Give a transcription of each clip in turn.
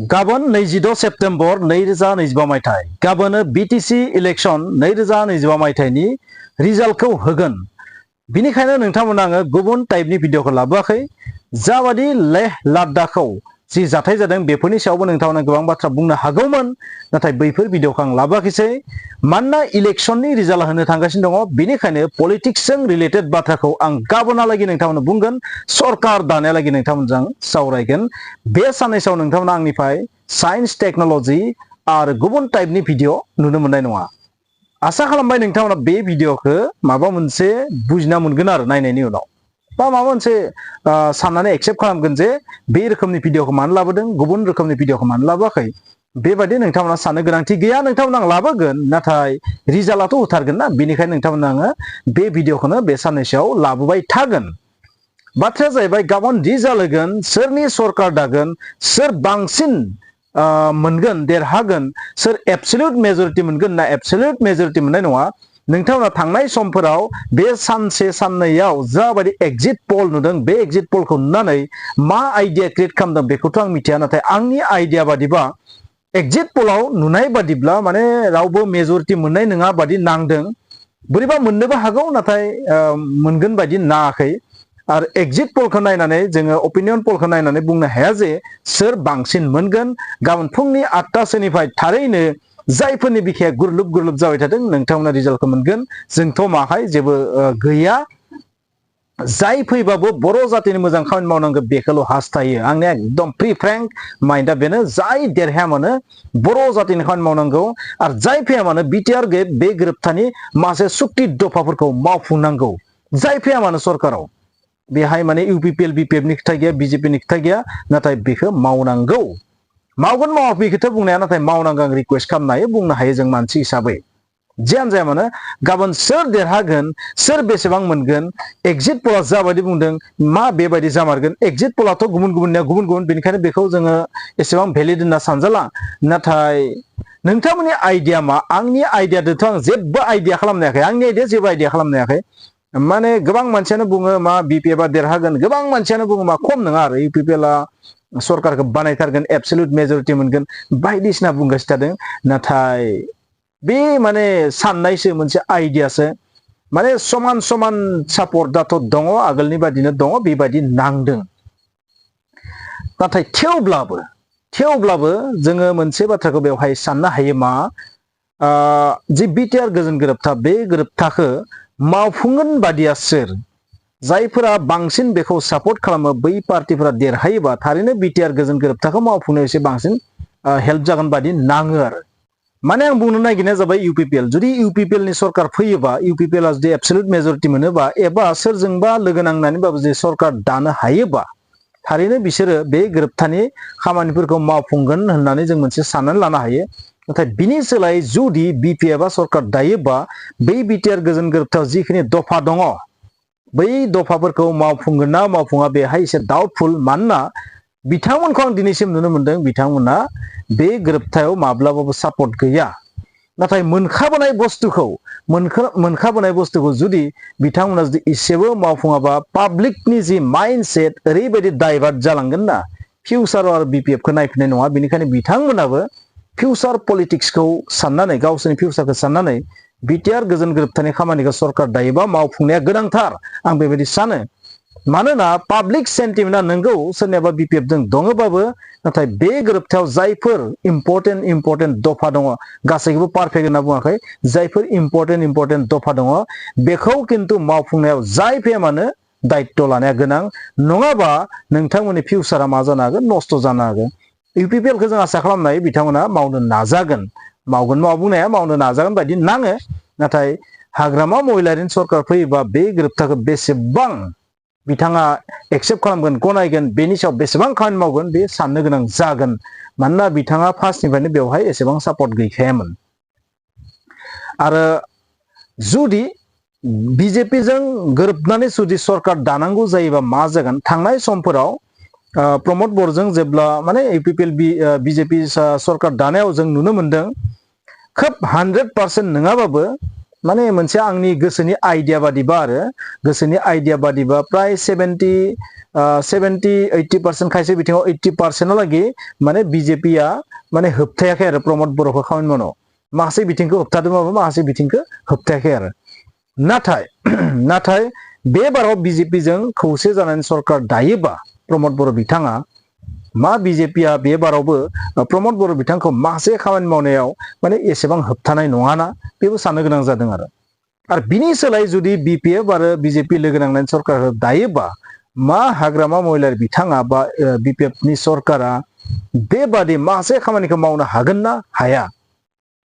गाबोन 26 सेप्तेम्बर 2025 मायथाइ गाबोन BTC इलेक्शन 2025 मायथाइनि रिजाल्टखौ होगोन। बिनिखायनो नोंथांमोना आङो गुबुन टाइपनि भिडिअखौ लाबोआखै। जाबादि लेह लाद्दाखआव जि जाथाय जादों बेफोरनि सायावबो नोंथांमोना गोबां बाथ्रा बुंनो हागौमोन, नाथाय बैफोर भिडिअखौ आं लाबोआखैसै। मानोना इलेक्शननि रिजाल्ट होनो थांगासिनो दङ, बेनिखायनो पलिटिक्सजों रिलेटेड बाथ्राखौ आं गाबोनहालागै नोंथांमोननो बुंगोन, सरकार दानायालागै नोंथांमोनजों सावरायगोन। बे साननैसोआव नोंथांमोना आंनिफ्राय साइन्स टेक्नोलॉजी आरो गुबुन टाइपनि भिडिअ नुनो मोननाय नङा। आशा खालामबाय नोंथांमोना बे भिडिअखौ माबा मोनसे बुजिना मोनगोन आरो नायनायनि उनाव, बा माबा मोनसे साननानै एक्सेप्ट खालामगोन जे बे रोखोमनि भिडिअखौ मानो लाबोदों, गुबुन रोखोमनि भिडिअखौ मानो लाबोआखै। बेबायदि नोंथांमोना साननो गोनांथि गैया। नोंथांमोना आं लाबोगोन, नाथाय रिजाल्टआथ' होथारगोन ना, बेनिखायनो नोंथांमोना आङो बे भिडिअखौनो बे साननैसोआव लाबोबाय थागोन। बाथ्राया जाहैबाय गाबोन रिजाल्ट होगोन, सोरनि सरकार दागोन, सोर बांसिन मोनगोन, देरहागोन, सोर एबसोल्युट मेजरिटी मोनगोन ना एबसोल्युट मेजरिटी मोननाय नङा। नोंथांमोना थांनाय समफोराव बे सानसे साननैयाव जाबायदि एग्जिट पोल नुदों, बे एग्जिट पोलखौ नुनानै मा आइडिया क्रिएट खालामदों बेखौथ' आं मिथिया, नाथाय आंनि आइडिया बादिबा एग्जिट पोलाव नुनाय बादिब्ला माने रावबो मेजरिटी मोननाय नङा बादि नांदों। बोरैबा मोननोबो हागौ, नाथाय मोनगोन बायदि नाङाखै। आरो एग्जिट पोलखौ नायनानै जोङो अपिनियन पोलखौ नायनानै बुंनो हाया जे सोर बांसिन मोनगोन। गाबोन फुंनि 8टासोनिफ्राय थारैनो जायफोरनि बिखाया गुरलुब जाबाय थादों नोंथांमोना रिजाल्टखौ मोनगोन। जोंथ' माहाय जेबो गैया। जाय फैबाबो बर' जातिनि मोजां खामानि मावनांगौ बेखौल' हास्थायो। आंनिया एकदम फ्रि फ्रेंक माइन्डआ बेनो, जाय देरहाया मानो बर' जातिनि खामानि मावनांगौ, आरो जाय फैया मानो BTR बे गोरोबथानि माखासे सुक्ति दफाफोरखौ मावफुंनांगौ। जाय फैया मानो सरकाराव बेहाय माने UPPL BPF नि खोथा गैया, BJP नि खोथा गैया, नाथाय बेखौ मावनांगौ। मावगोन मावा बेखौथ' बुंनो हाया, नाथाय मावनांगौ आं रिक्वेस्ट खालामनो हायो, बुंनो हायो जों मानसि हिसाबै। जियानो जाया मानो गाबोन सोर देरहागोन, सोर बेसेबां मोनगोन, एग्जिट पोला जाबायदि बुंदों मा बेबायदि जामारगोन। एग्जिट पोलाथ' गुबुन गुबुननिया गुबुन गुबुन, बेनिखायनो बेखौ जोङो एसेबां भेलिड होनना सानजाला। नाथाय नोंथांमोननि आइडिया मा? आंनि आइडियाजोंथ' आं जेबो आइडिया खालामनो हायाखै। आंनि आइडिया जेबो आइडिया खालामनो हायाखै। माने गोबां मानसियानो बुङो मा BPF आ देरहागोन, गोबां मानसियानो बुङो मा खम नङा आरो UPPL आ सरकारखौ बानायथारगोन, एबसोल्युट मेजरिटी मोनगोन, बायदिसिना बुंगासिनो थादों। नाथाय बे माने साननायसो, मोनसे आइडियासो। माने समान समान सापर्टआथ' दङ, आगोलनि बादिनो दङ, बेबायदि नांदों। नाथाय थेवब्लाबो जोङो मोनसे बाथ्राखौ बेवहाय साननो हायो मा, जि BTR गोजोन गोरोबथा, बे गोरोबथाखौ मावफुंगोन बादिया सोर? जायफोरा बांसिन बेखौ सापर्ट खालामो बै पार्टिफोरा देरहायोबा थारैनो BTR गोजोन गोरोबथाखौ मावफुंनायाव एसे बांसिन हेल्प जागोन बादि नाङो आरो। माने आं बुंनो नागिरनाया जाबाय UPPL, जुदि UPPL नि सरकार फैयोबा, UPPL आ जुदि एबसोल्युट मेजरिटी मोनोबा, एबा सोरजोंबा लोगो नांनानैबाबो जुदि सरकार दानो हायोबा, थारैनो बिसोरो बे गोरोबथानि खामानिफोरखौ मावफुंगोन होननानै जों मोनसे साननानै लानो हायो। नाथाय बिनि सोलायै जुदि BPF आ सरकार दायोबा, बै BTR गोजोन गोरोबथायाव जिखिनि दफा दङ, बै दफाफोरखौ मावफुंगोन ना मावफुङा बेहाय एसे डाउटफुल। मानोना बिथांमोनखौ आं दिनैसिम नुनो मोनदों, बिथांमोना बे गोरोबथायाव माब्लाबाबो सापर्ट गैया। नाथाय मोनखाबोनाय बुस्थुखौ जुदि बिथांमोना जुदि एसेबो मावफुङाबा, पाब्लिकनि जि माइन्डसेट ओरैबायदि डाइभार्ट जालांगोन ना, फिउचाराव आरो BPF खौ नायफिननाय नङा। बेनिखायनो बिथांमोनाबो फिउचार पलिटिक्सखौ साननानै, गावसोरनि फिउचारखौ साननानै BTR गोजोन गोरोबथानि खामानिखौ सरकार दायोबा मावफुंनाया गोनांथार, आं बेबायदि सानो। मानोना पाब्लिक सेन्टिमेन्टआ नंगौ सोरनियाबा BPF जों दङबाबो, नाथाय बे गोरोबथायाव जायफोर इम्परटेन्ट दफा दङ, गासैखौबो पारफेक्ट होनना बुङाखै, जायफोर इम्परटेन्ट दफा दङ बेखौ खिन्थु मावफुंनायाव जाय फैया मानो दायित्व लानाया गोनां। नङाबा नोंथांमोननि फिउचारा मा जानो हागोन, नस्थ' जानो हागोन। UPPL खौ जों आसा खालामनो हायो बिथांमोना मावनो नाजागोन, मावगोन मावा बुंनो हाया, मावनो नाजागोन बायदि नाङो। नाथाय हाग्रामा महिलारिनि सरकार फैयोबा बे गोरोबथाखौ बेसेबां बिथाङा एक्सेप्ट खालामगोन, गनायगोन, बेनि सायाव बेसेबां खामानि मावगोन बे साननो गोनां जागोन। मानोना बिथाङा फार्स्टनिफ्रायनो बेवहाय एसेबां सापर्ट गैखायामोन। आरो जुदि BJP जों गोरोबनानै जुदि सरकार दानांगौ जायोबा मा जागोन, थांनाय समफोराव प्रमोद बर'जों जेब्ला माने UPPL BJP सरकार दानायाव जों नुनो मोनदों, खोब 100% नङाबाबो माने मोनसे आंनि गोसोनि आइडिया बादिबा आरो गोसोनि आइडिया बादिबा प्राय 70-80% खायसे बिथिङाव 80% लागि माने बीजेपीआ माने होबथायाखै आरो प्रमद बर'खौ खामानि मावनो माखासे बिथिंखौ होबथादोंबाबो माखासे बिथिंखौ होबथायाखै आरो नाथाय बे बाराव बीजेपी जों खौसे जानानै सरकार दायोबा प्रमद बर' बिथाङा मा बीजेपीआ बे बारावबो प्रमद बर' बिथांखौ माखासे खामानि मावनायाव माने एसेबां होबथानाय नङाना बेबो साननो गोनां जादों आरो बिनि सोलाय जुदि बीपीएफ आरो बीजेपी लोगो नांनानै सरकार दायोबा मा हाग्रामा महिलारि बिथाङा बा बीपीएफनि सरकारा बेबादि माखासे खामानिखौ मावनो हागोन ना हाया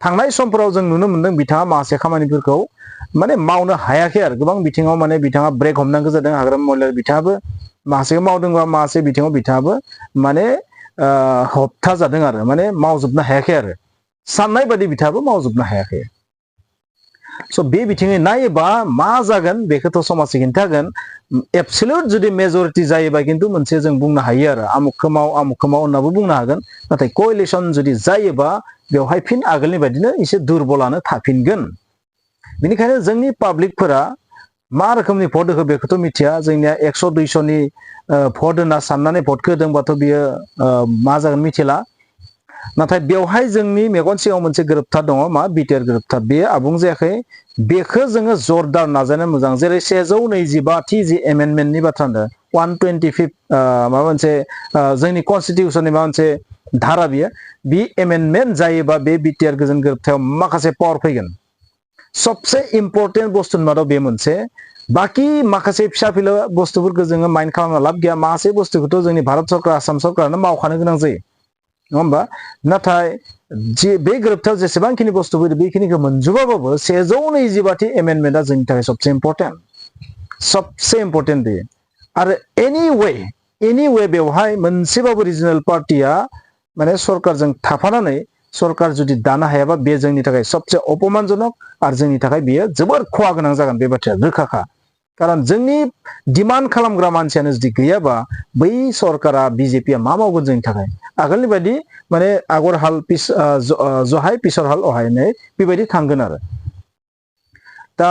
थांनाय समफोराव जों नुनो मोनदों बिथाङा माखासे खामानिफोरखौ माने मावनो हायाखै आरो गोबां बिथिङाव माने बिथाङा ब्रेक हमनांगौ जादों हाग्रामा महिलारि बिथाङाबो माखासे मावदोंबा माखासे बिथिङाव बिथाङाबो माने होबथा जादों आरो माने मावजोबनो हायाखै आरो साननाय बादि बिथाङाबो मावजोबनो हायाखै स' बे बिथिङै नायोबा मा जागोन बेखौथ' समाजआ खिन्थागोन एबसोलुट जुदि मेजरिटि जायोबा खिन्थु मोनसे जों बुंनो हायो आरो आमुखखौ माव होननाबो बुंनो हागोन नाथाय कोएलिशन जुदि जायोबा बेवहाय फिन आगोलनि बायदिनो एसे दुरबलानो थाफिनगोन बेनिखायनो जोंनि पाब्लिकफोरा मा रोखोमनि भट होखो बेखौथ' मिथिया जोंनिया 100-200नि भट होना साननानै भटखौ होदोंबाथ' बियो मा जागोन मिथिला नाथाय बेवहाय जोंनि मेगन सिगाङाव मोनसे गोरोबथा दङ मा बिटिआर गोरोबथा बेयो आबुं जायाखै बेखौ जोङो जरदार नाजानाया मोजां जेरै 125थि जि एमेन्डमेन्टनि बाथ्रा होनदों 125 माबा मोनसे जोंनि कनस्टिटिउसननि माबा मोनसे धारा बियो बे एमेन्डमेन्ट जायोबा बे बिटिआर गोजोन गोरोबथायाव माखासे पावार फैगोन सबसे इम्पर्टेन्ट बुस्थुनि मादाव बे मोनसे बाकी माखासे फिसा फिला बुस्थुफोरखौ जोङो माइन्ड खालामना लाब गैया माखासे बुस्थुखौथ' जोंनि भारत सरकार आसाम सरकारानो मावखानो गोनां जायो नङा होमबा नाथाय बे गोरोबथायाव जेसेबांखिनि बुस्थुफोर बेखिनिखौ मोनजोबाबाबो 125थि एमेन्डमेन्टआ जोंनि थाखाय सबसे इम्पर्टेन्ट बेयो आरो एनिवे बेवहाय मोनसेबाबो रिजनेल पार्टिया माने सरकारजों थाफानानै सरकार जुदि दानो हायाबा बे जोंनि थाखाय सबसे अपमानजनक आरो जोंनि थाखाय बेयो जोबोर खहा गोनां जागोन बे बाथ्राया रोखाखा कारण जोंनि डिमान्ड खालामग्रा मानसियानो जुदि गैयाबा बै सरकारा बीजेपीआ मा मावगोन जोंनि थाखाय आगोलनि बायदि माने आगर हाल जहाय पिसर हाल अहायनै बेबायदि थांगोन आरो दा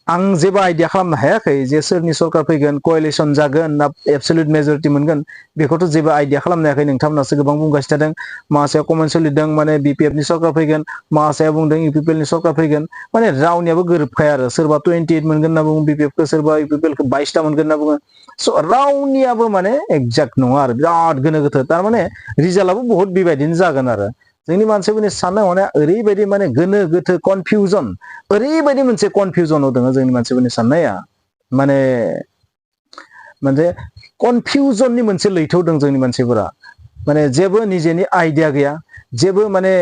आं जेबो आइडिया खालामनो हायाखै जे सोरनि सरकार फैगोन कोएलिशन जागोन ना एबसोलुट मेजरिटि मोनगोन बेखौथ' जेबो आइडिया खालामनो हायाखै नोंथांमोनासो गोबां बुंगासिनो थादों माखासेया कमेन्ट लिरदों माने बीपीएफनि सरकार फैगोन माखासेया बुंदों यूपीपीएलनि सरकार फैगोन माने रावनियाबो गोरोबखाया आरो सोरबा 28 मोनगोन होनना बुङो बीपीएफखौ सोरबा यूपीपीएलखौ 22टा मोनगोन होनना बुङो स' रावनियाबो माने एक्जाक्ट नङा आरो बिराद गोनो गोथो थारमाने रिजाल्टआबो बहुत बेबायदिनो जागोन आरो जोंनि मानसिफोरनि साननाय हनाया ओरैबायदि माने गोनो गोथो कनफिउजन ओरैबायदि मोनसे कनफिउजनाव दङ जोंनि मानसिफोरनि साननाया माने कनफिउजननि मोनसे लैथोआव दं जोंनि मानसिफोरा माने जेबो निजेनि आइडिया गैया जेबो माने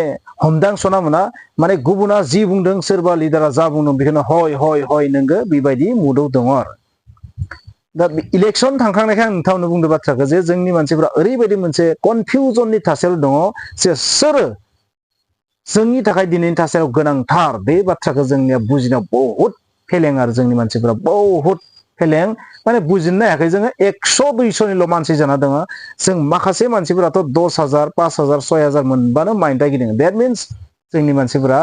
हमदांसना मोना माने गुबुना जि बुंदों सोरबा लिडारा जा बुंदों बेखौनो हय नोंगो बेबायदि मुडआव दङ आरो दा इलेक्शन थांखांनायखाय आं नोंथांनो बुंदों बाथ्राखौ जे जोंनि मानसिफोरा ओरैबायदि मोनसे कनफिउजननि थासारियाव दङ जे सोरो जोंनि थाखाय दिनैनि थासारियाव गोनांथार बे बाथ्राखौ जोंनिया बुजिनायाव बहुत फेलें आरो जोंनि मानसिफोरा बहुत फेलें माने बुजिनो हायाखै जोङो 100-200निल' मानसि जाना दङ जों माखासे मानसिफोराथ' 10,000 5,000 6,000 मोनबानो माइन्डआ गिदिङो देट मिन्स जोंनि मानसिफोरा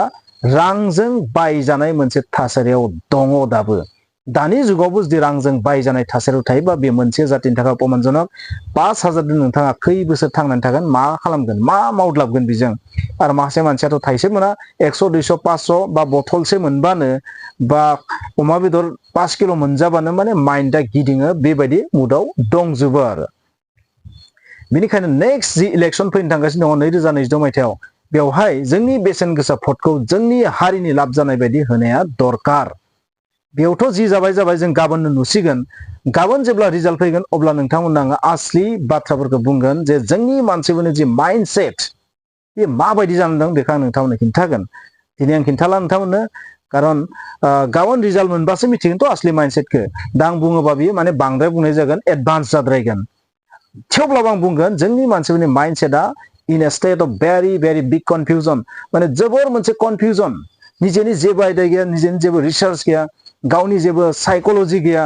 रांजों बायजानाय मोनसे थासारियाव दङ दाबो दानि जुगावबो जुदि रांजों बायजानाय थासारियाव थायोबा बे मोनसे जातिनि थाखाय अपमानजनक 5,000 नोंथाङा खै बोसोर थांनानै थागोन मा खालामगोन मा मावद्लाबगोन बेजों आरो माखासे मानसियाथ' थाइसे मोना 100-200 500 बा बथलसे मोनबानो बा अमा बेदर 5 किल' मोनजाबानो माने माइन्डआ गिदिङो बेबायदि मुडआव दंजोबो आरो बेनिखायनो नेक्स्ट जि इलेक्शन फैनो थांगासिनो दङ 2026 मायथाइयाव बेवहाय जोंनि बेसेन गोसा भटखौ जोंनि हारिनि लाब जानाय बायदि होनाया दरकार बेयावथ' जि जाबाय जों गाबोननो नुसिगोन गाबोन जेब्ला रिजाल्ट फैगोन अब्ला नोंथांमोना आङो आसलि बाथ्राफोरखौ बुंगोन जे जोंनि मानसिफोरनि जि माइन्डसेट बे माबायदि जानानै दं बेखौ आं नोंथांमोननो खिन्थागोन दिनै आं खिन्थाला नोंथांमोननो कारण गाबोन रिजाल्ट मोनबासो मिथिगोनथ' आसलि माइन्डसेटखौ दा आं बुङोबा बियो माने बांद्राय बुंनाय जागोन एडभान्स जाद्रायगोन थेवब्लाबो आं बुंगोन जोंनि मानसिफोरनि माइन्डसेटआ in a state of very big confusion माने जोबोर मोनसे कनफिउजन निजेनि जेबो आयदा गैया निजेनि जेबो रिसार्च गैया गावनि जेबो साइकोलॉजी गैया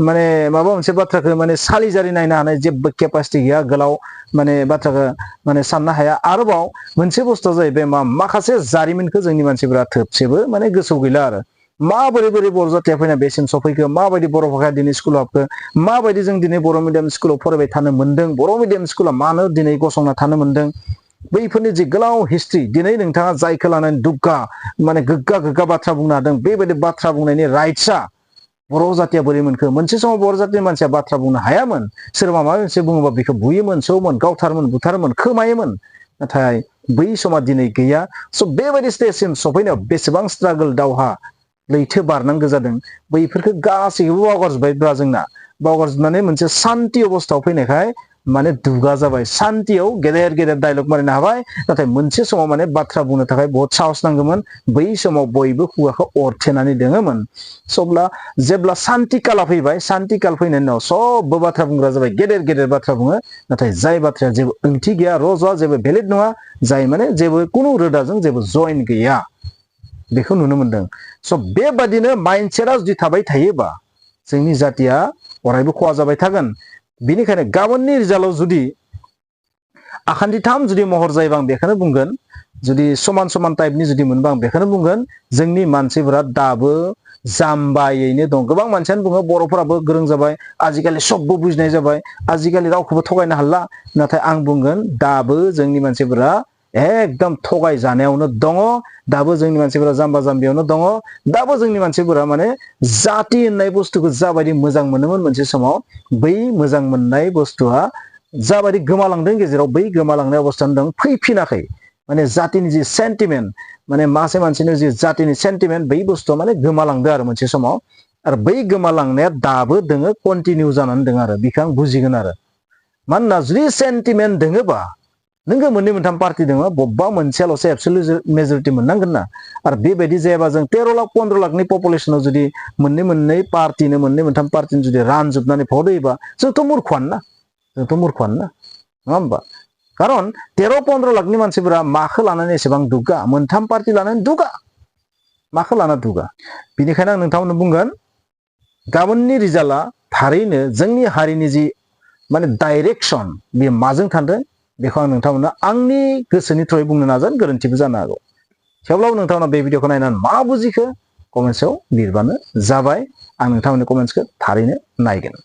माने माबा मोनसे बाथ्राखौ माने सालिजारि नायनो हानाय जेबो केपासिटी गैया गोलाव माने बाथ्राखौ माने साननो हाया आरोबाव मोनसे बुस्थुआ जाहैबाय माखासे जारिमिनखौ जोंनि मानसिफोरा थोबसेबो माने गोसोआव गैला आरो माबोरै बोरै बर' जातिया फैना बेसिम सफैखो माबायदि बर'फोरा दिनै स्कुलाव हाबखो माबायदि जों दिनै बर' मिडियाम स्कुलाव फरायबाय थानो मोन्दों बर' मिडियाम स्कुला मानो दिनै गसंना थानो मोन्दों बैफोरनि जि गोलाव हिस्ट्रि दिनै नोंथाङा जायखौ लानानै दुग्गा माने गोग्गा बाथ्रा बुंनो हादों बेबायदि बाथ्रा बुंनायनि राइट्सआ बर' जातिया बोरै मोनखो मोनसे समाव बर' जातिनि मानसिया बाथ्रा बुंनो हायामोन सोरबा माबा मोनसे बुङोबा बेखौ बुयोमोन सौमोन गावथारोमोन बुथारोमोन खोमायोमोन नाथाय बै समा दिनै गैया स' बेबायदि स्टेजसिम सफैनायाव बेसेबां स्ट्रागल दावहा लैथो बारनांगौ जादों बैफोरखौ गासैखौबो बावगारजोब्बायब्ला जोंना बावगारजोबनानै मोनसे सान्ति अबस्थायाव फैनायखाय माने दुगा जाबाय सान्तियाव गेदेर गेदेर डायलग मारिनो हाबाय नाथाय मोनसे समाव माने बाथ्रा बुंनो थाखाय बहुत साहस नांगौमोन बै समाव बयबो खुगाखौ अरथेनानै दोङोमोन सब्ला जेब्ला सान्ति काला फैबाय सान्ति काल फैनायनि उनाव सबबो बाथ्रा बुंग्रा जाबाय गेदेर गेदेर बाथ्रा बुङो नाथाय जाय बाथ्राया जेबो ओंथि गैया रज'आ जेबो भेलिड नङा जाय माने जेबो कुनु रोदाजों जेबो जइन गैया बेखौ नुनो मोनदों स' बेबादिनो माइन्डसेटआ जुदि थाबाय थायोबा जोंनि जातिया अरायबो खहा जाबाय थागोन बेनिखायनो गाबोननि रिजाल्टआव जुदि आखान्थिथाम जुदि महर जायोबा आं बेखौनो बुंगोन जुदि समान समान टाइपनि जुदि मोनबा आं बेखौनो बुंगोन जोंनि मानसिफोरा दाबो जाम्बायैनो दं गोबां मानसियानो बुङो बर'फोराबो गोरों जाबाय आजिखालि सबबो बुजिनाय जाबाय आजिखालि रावखौबो थगायनो हाला नाथाय आं बुंगोन दाबो जोंनि मानसिफोरा एकदम थगाय जानायावनो दङ दाबो जोंनि मानसिफोरा जाम्बा जाम्बियावनो दङ दाबो जोंनि मानसिफोरा माने जाति होननाय बुस्थुखौ जाबायदि मोजां मोनोमोन मोनसे समाव बै मोजां मोननाय बुस्थुआ जाबायदि गोमालांदों गेजेराव बै गोमालांनाय अबस्थायाव दं फैफिनाखै माने जातिनि जि सेन्टिमेन्ट माने मासे मानसिनि जि जातिनि सेन्टिमेन्ट बै बुस्थुआ माने गोमालांदों आरो मोनसे समाव आरो बै गोमालांनाया दाबो दोङो कन्टिनिउ जानानै दङ आरो बेखौ आं बुजिगोन आरो मानोना जुदि सेन्टिमेन्ट दोङोबा नोङो मोननै मोनथाम पार्टि दङ बबेबा मोनसेयाल'सो एबसुलुट मेजरिटि मोननांगोन ना आरो बेबायदि जायाबा जों 13 लाख 15 लाखनि पपुलेसनाव जुदि मोननै पार्टिनो मोननै मोनथाम पार्टिनो जुदि रानजोबनानै भट होयोबा जोंथ' मुर्खआनो ना नङा होमबा खारन 13-15 लाखनि मानसिफोरा माखौ लानानै एसेबां दुगा मोनथाम पार्टि लानानै दुगा माखौ लाना दुगा बेनिखायनो आं नोंथांमोननो बुंगोन गाबोननि रिजाल्टआ थारैनो जोंनि हारिनि जि माने डाइरेक्सन बे माजों थांदों बेखौ आं नोंथांमोननो आंनि गोसोनि थ्रुयै बुंनो नाजागोन गोरोन्थिबो जानो हागौ थेवब्लाबो नोंथांमोना बे भिडिअखौ नायनानै मा बुजिखो कमेन्ट्सआव लिरबानो जाबाय आं नोंथांमोननि कमेन्ट्सखौ थारैनो नायगोन